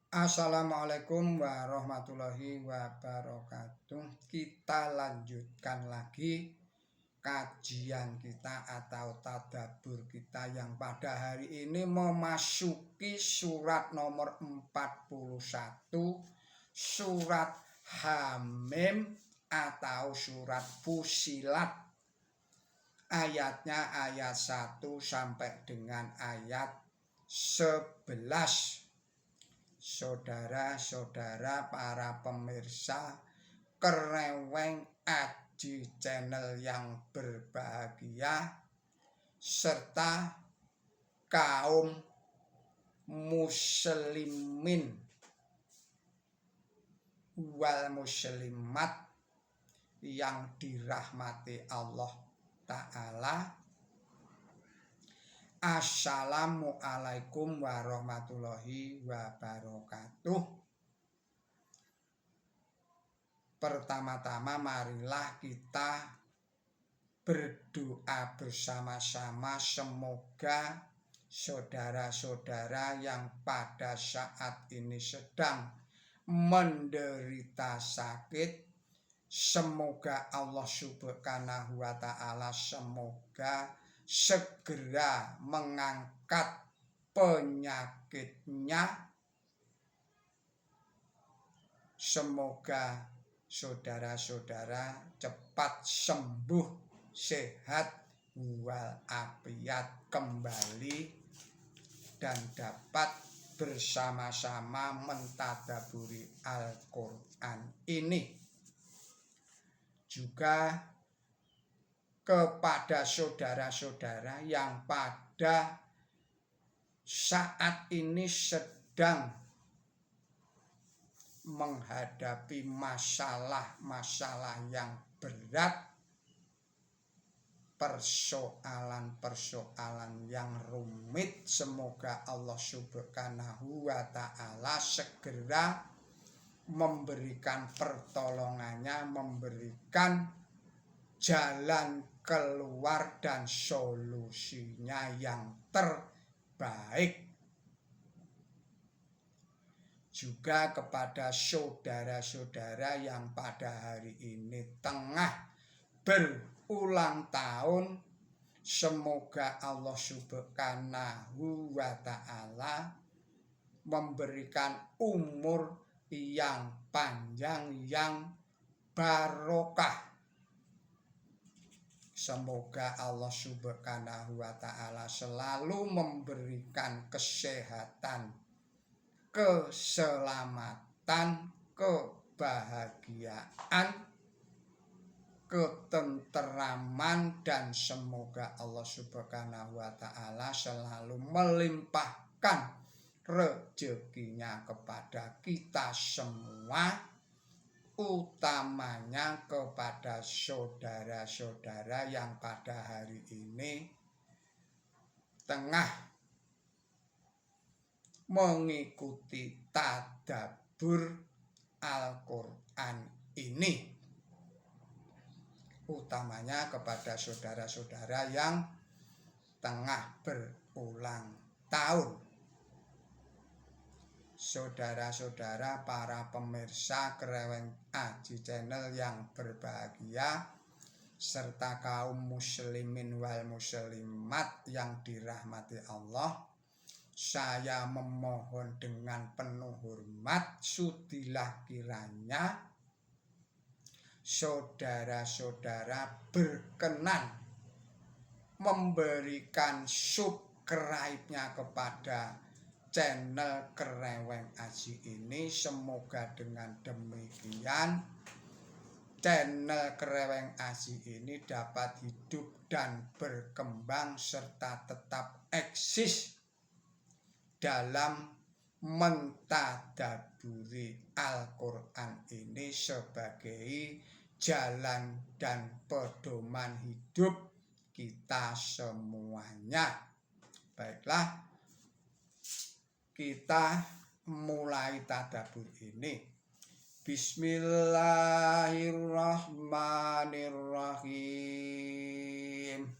Assalamualaikum warahmatullahi wabarakatuh. Kita lanjutkan lagi kajian kita atau tadabbur kita yang pada hari ini memasuki surat nomor 41, surat Hamim atau surat Fusilat. Ayatnya ayat 1 sampai dengan ayat 11. Saudara-saudara para pemirsa Kereweng Aji Channel yang berbahagia serta kaum muslimin wal muslimat yang dirahmati Allah Ta'ala. Assalamualaikum warahmatullahi wabarakatuh. Pertama-tama marilah kita berdoa bersama-sama semoga saudara-saudara yang pada saat ini sedang menderita sakit, semoga Allah Subhanahu wa Ta'ala segera mengangkat penyakitnya. Semoga saudara-saudara cepat sembuh, sehat walafiat kembali dan dapat bersama-sama mentadaburi Al-Quran ini. Juga kepada saudara-saudara yang pada saat ini sedang menghadapi masalah-masalah yang berat, persoalan-persoalan yang rumit, semoga Allah Subhanahu wa Ta'ala segera memberikan pertolongannya, memberikan jalan keluar dan solusinya yang terbaik. Juga kepada saudara-saudara yang pada hari ini tengah berulang tahun, semoga Allah Subhanahu wa Ta'ala memberikan umur yang panjang, yang barokah. Semoga Allah Subhanahu wa Ta'ala selalu memberikan kesehatan, keselamatan, kebahagiaan, ketenteraman, dan semoga Allah Subhanahu wa Ta'ala selalu melimpahkan rezekinya kepada kita semua, utamanya kepada saudara-saudara yang pada hari ini tengah mengikuti tadabbur Al-Quran ini, utamanya kepada saudara-saudara yang tengah berulang tahun. Saudara-saudara para pemirsa Kereweng Aji Channel yang berbahagia serta kaum muslimin wal muslimat yang dirahmati Allah, saya memohon dengan penuh hormat, sudilah kiranya saudara-saudara berkenan memberikan subscribe-nya kepada channel Kereweng Aji ini. Semoga dengan demikian channel Kereweng Aji ini dapat hidup dan berkembang serta tetap eksis dalam mentadaburi Al-Quran ini sebagai jalan dan pedoman hidup kita semuanya. Baiklah, kita mulai tadabbur ini. Bismillahirrahmanirrahim.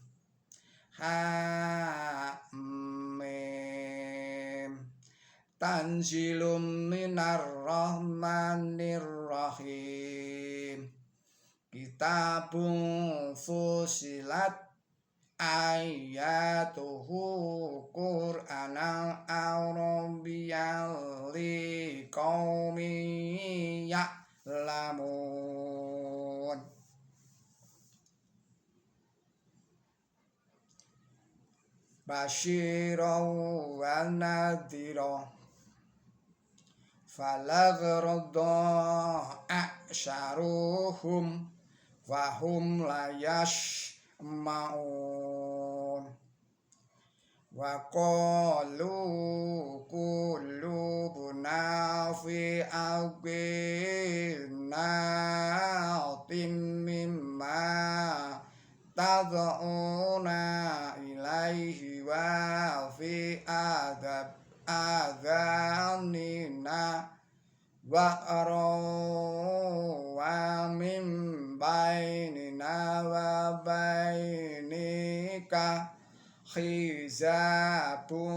Hamim. tanzilum minar rahmanir rahim. Kitabun fusilat ayatuhu Qur'anan Arabiyyan liqaumin ya'lamun. Basyiran wa nadhira falaghrada a'syaruhum wahum layashma'un wa qalu qulubuna fi aqina mimma tad'una ilaihi wa fi adhanina wa min bainina wa bainika khizabun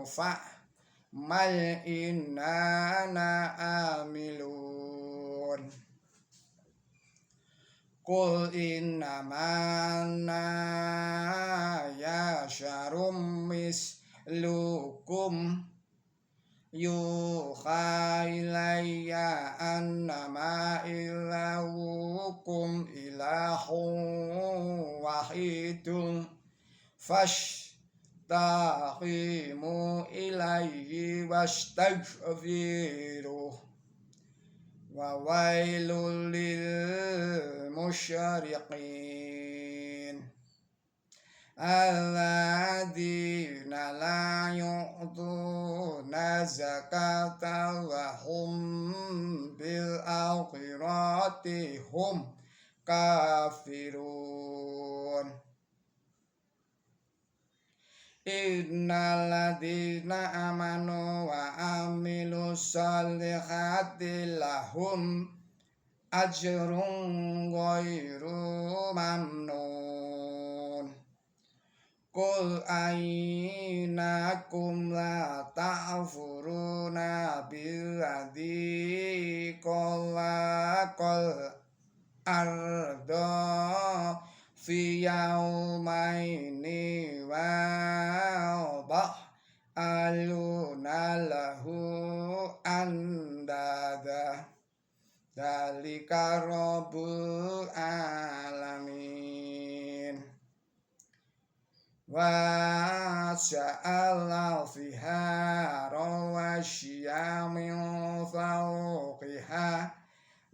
fa'mal innana amilun. Qul innamana yasharum mislukum yuha ilayya annama ilahukum ilahun wahidun fastaqimu ilayhi wastaghfiruh wa wailul lil musyriqin alladzina la yu'tuna zakata wa hum bil akhirati hum kafirun. Innal ladzina amanu wa amilus solihati lahum ajrun ghairu mamnun. Qul ainakum la ta'furuna billadzi khalaqal arda fi yaumaini wa aluna lahu andada dzalika rabbul alamin. Wa ja'ala fiha rawasya min fawqiha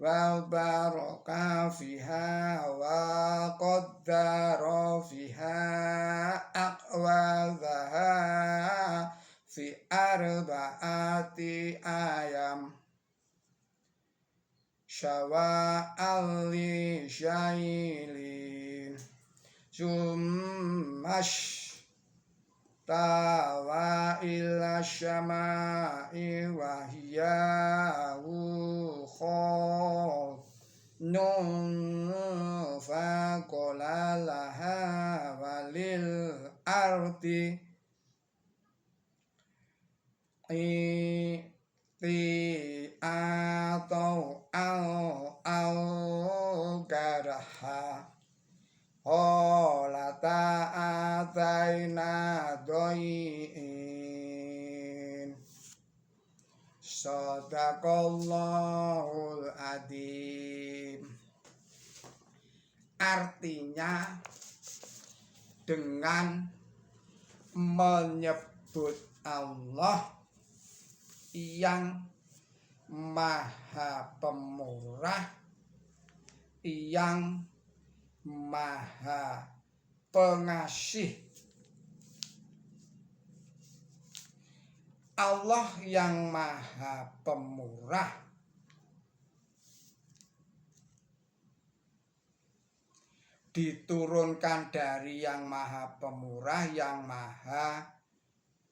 wa baraka fiha wa qaddara fiha aqwadaha fi arba'ati ayam syawa'al lisyailin summash tawa ila syama'i wa hiya nun faqala laha walil ardi atau au garaha holata ataina doin. Shadaqallahul adzim. Artinya dengan menyebut Allah yang maha pemurah, yang maha pengasih. Allah yang maha pemurah diturunkan dari yang maha pemurah, yang maha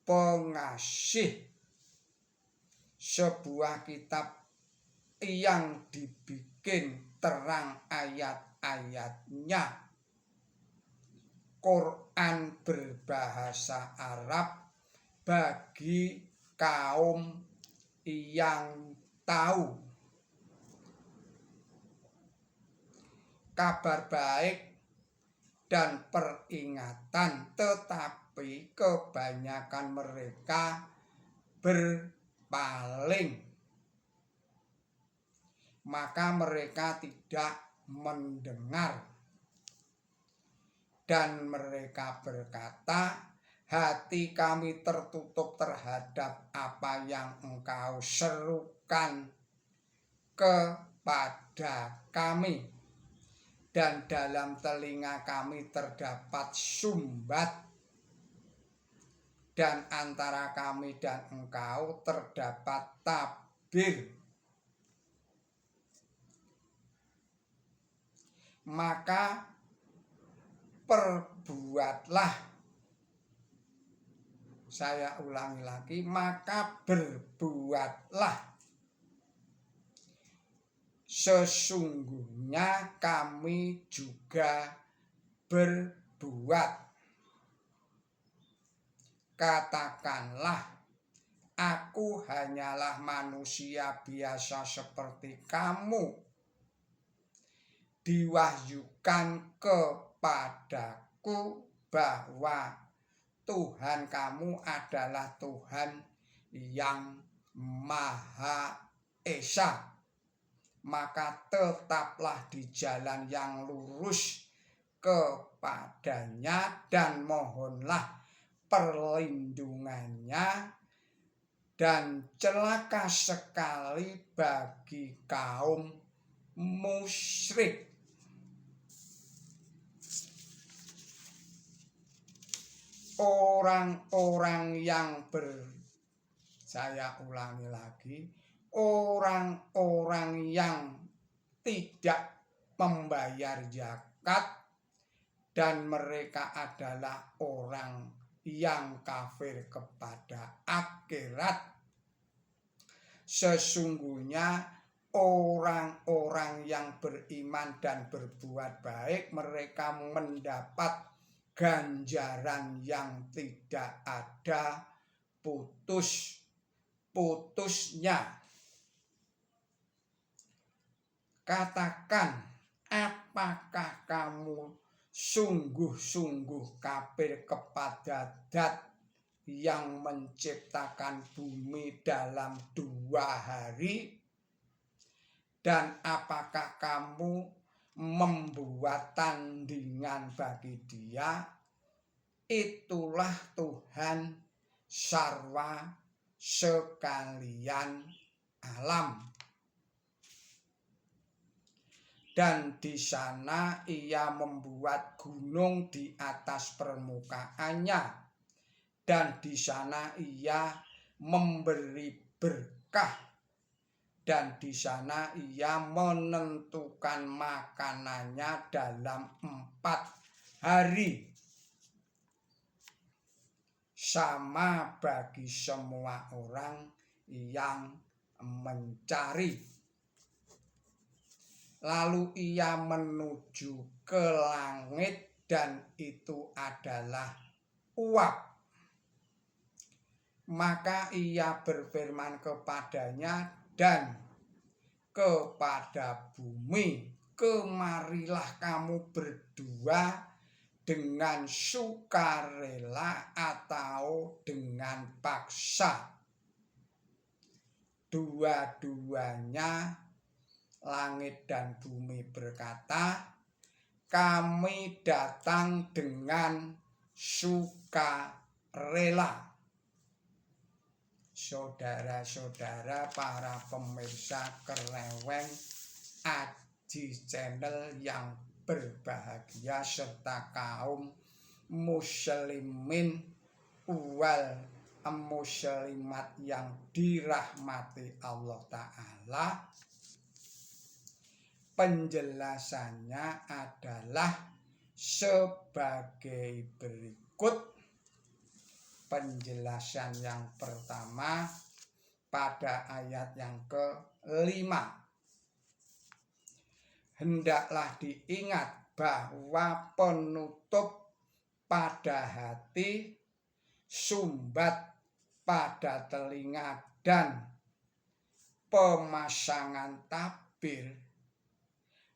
pengasih. Sebuah kitab yang dibikin terang ayat-ayatnya. Quran berbahasa Arab bagi kaum yang tahu kabar baik dan peringatan, tetapi kebanyakan mereka berpaling, maka mereka tidak mendengar, dan mereka berkata, hati kami tertutup terhadap apa yang Engkau serukan kepada kami, dan dalam telinga kami terdapat sumbat, dan antara kami dan Engkau terdapat tabir. Maka perbuatlah, saya ulangi lagi, maka berbuatlah, sesungguhnya kami juga berbuat. Katakanlah, aku hanyalah manusia biasa seperti kamu. Diwahyukan kepadaku bahwa Tuhan kamu adalah Tuhan yang Maha Esa. Maka tetaplah di jalan yang lurus kepadanya dan mohonlah perlindungannya, dan celaka sekali bagi kaum musyrik. Orang-orang yang saya ulangi lagi, orang-orang yang tidak membayar zakat, dan mereka adalah orang yang kafir kepada akhirat. Sesungguhnya orang-orang yang beriman dan berbuat baik, mereka mendapat ganjaran yang tidak ada putus-putusnya. Katakan, apakah kamu sungguh-sungguh kafir kepada Dat yang menciptakan bumi dalam 2 hari? Dan apakah kamu membuat tandingan bagi Dia? Itulah Tuhan sarwa sekalian alam. Dan di sana Ia membuat gunung di atas permukaannya, dan di sana Ia memberi berkah, dan di sana Ia menentukan makanannya dalam 4 hari, sama bagi semua orang yang mencari. Lalu Ia menuju ke langit, dan itu adalah uap. Maka Ia berfirman kepadanya dan kepada bumi, kemarilah kamu berdua dengan sukarela atau dengan paksa. Dua-duanya, langit dan bumi, berkata, kami datang dengan sukarela. Saudara-saudara, para pemirsa Kereweng Aji Channel yang berbahagia, serta kaum muslimin wal muslimat yang dirahmati Allah Ta'ala, penjelasannya adalah sebagai berikut. Penjelasan yang pertama pada ayat yang ke-5. Hendaklah diingat bahwa penutup pada hati, sumbat pada telinga dan pemasangan tabir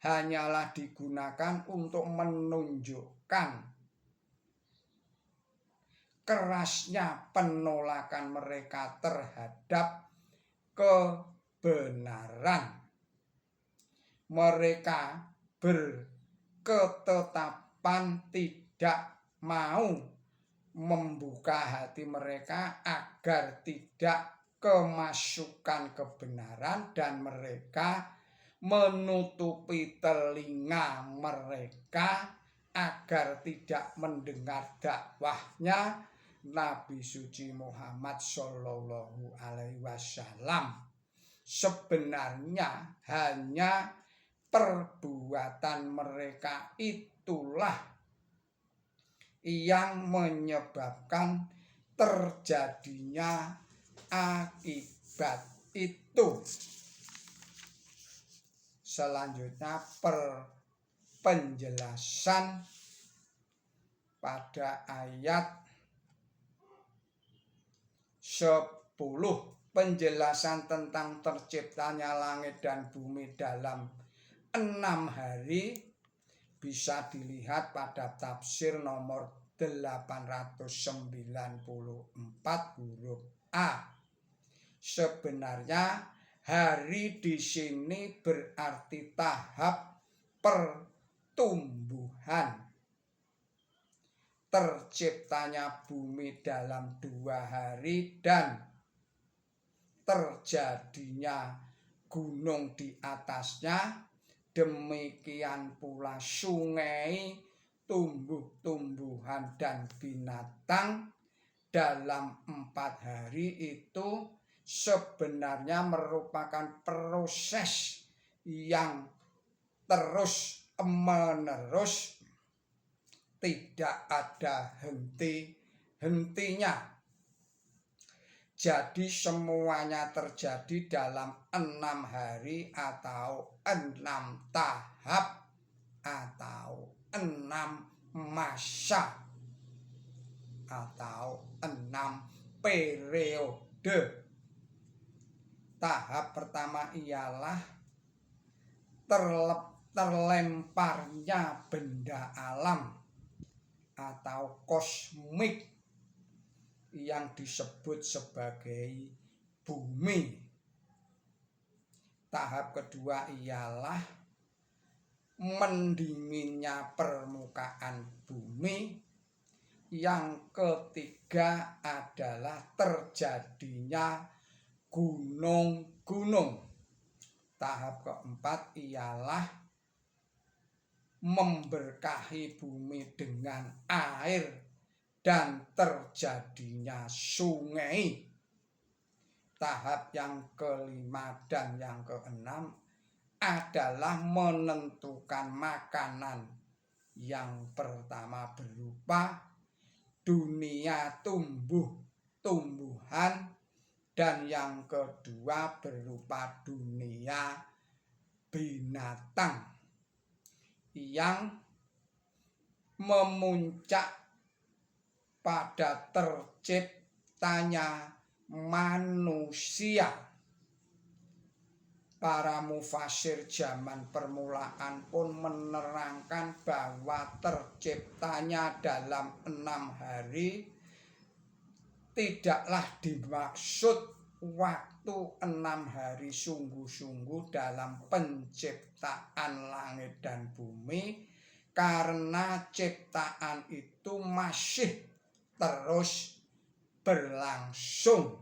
hanyalah digunakan untuk menunjukkan kerasnya penolakan mereka terhadap kebenaran. Mereka berketetapan tidak mau membuka hati mereka agar tidak kemasukan kebenaran, dan mereka menutupi telinga mereka agar tidak mendengar dakwahnya Nabi suci Muhammad Shallallahu Alaihi Wasallam. Sebenarnya hanya perbuatan mereka itulah yang menyebabkan terjadinya akibat itu. Selanjutnya penjelasan pada ayat 10. Penjelasan tentang terciptanya langit dan bumi dalam 6 hari bisa dilihat pada tafsir nomor 894 huruf A. Sebenarnya hari di sini berarti tahap pertumbuhan. Terciptanya bumi dalam 2 hari dan terjadinya gunung di atasnya, demikian pula sungai, tumbuh-tumbuhan dan binatang dalam 4 hari itu sebenarnya merupakan proses yang terus menerus, tidak ada henti-hentinya. Jadi semuanya terjadi dalam 6 hari atau 6 tahap atau 6 masa atau 6 periode. Tahap pertama ialah terlemparnya benda alam atau kosmik yang disebut sebagai bumi. Tahap kedua ialah mendinginnya permukaan bumi. Yang ketiga adalah terjadinya gunung-gunung. Tahap keempat ialah memberkahi bumi dengan air dan terjadinya sungai. Tahap yang kelima dan yang keenam adalah menentukan makanan. Yang pertama berupa dunia tumbuh-tumbuhan, dan yang kedua berupa dunia binatang yang memuncak pada terciptanya manusia. Para mufasir zaman permulaan pun menerangkan bahwa terciptanya dalam 6 hari tidaklah dimaksud waktu 6 hari sungguh-sungguh dalam penciptaan langit dan bumi, karena ciptaan itu masih terus berlangsung.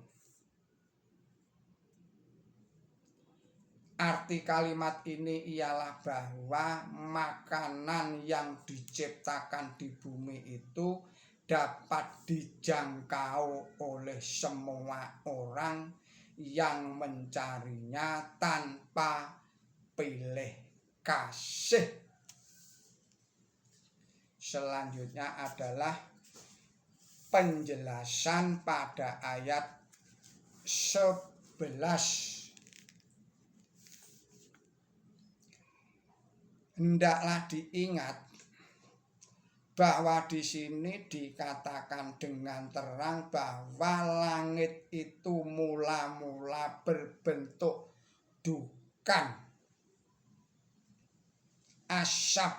Arti kalimat ini ialah bahwa makanan yang diciptakan di bumi itu dapat dijangkau oleh semua orang yang mencarinya tanpa pilih kasih. Selanjutnya adalah penjelasan pada ayat 11. Hendaklah diingat bahwa di sini dikatakan dengan terang bahwa langit itu mula-mula berbentuk dukan, asap,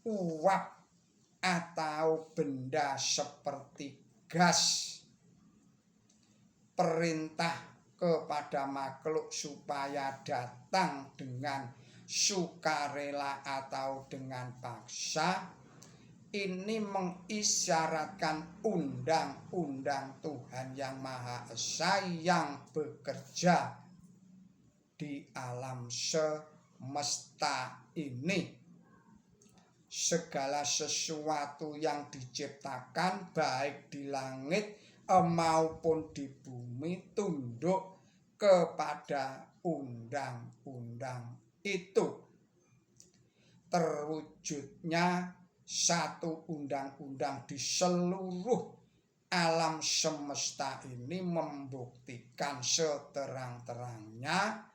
uap, atau benda seperti gas. Perintah kepada makhluk supaya datang dengan sukarela atau dengan paksa ini mengisyaratkan undang-undang Tuhan Yang Maha Esa yang bekerja di alam semesta ini. Segala sesuatu yang diciptakan baik di langit maupun di bumi tunduk kepada undang-undang itu. Terwujudnya satu undang-undang di seluruh alam semesta ini membuktikan seterang-terangnya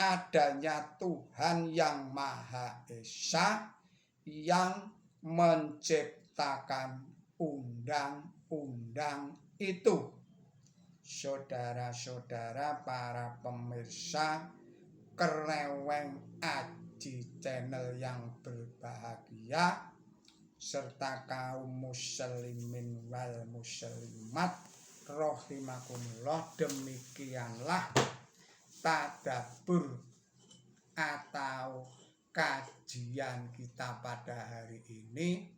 adanya Tuhan Yang Maha Esa yang menciptakan undang-undang itu. Saudara-saudara para pemirsa Kreweng Aji Channel yang berbahagia, serta kaum muslimin wal muslimat rahimakumullah, demikianlah tadabbur atau kajian kita pada hari ini.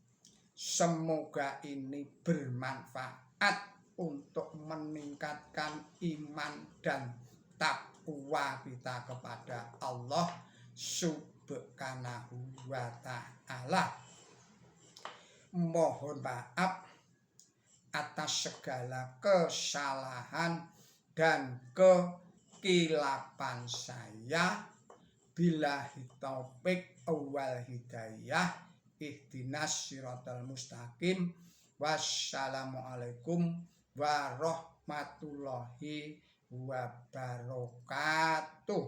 Semoga ini bermanfaat untuk meningkatkan iman dan takwa kita kepada Allah Subhanahu wa ta'ala. Mohon maaf atas segala kesalahan dan kekilapan saya. Billahi taufik wal hidayah. Ihdinas siratal mustaqim. Wassalamualaikum warahmatullahi wabarakatuh.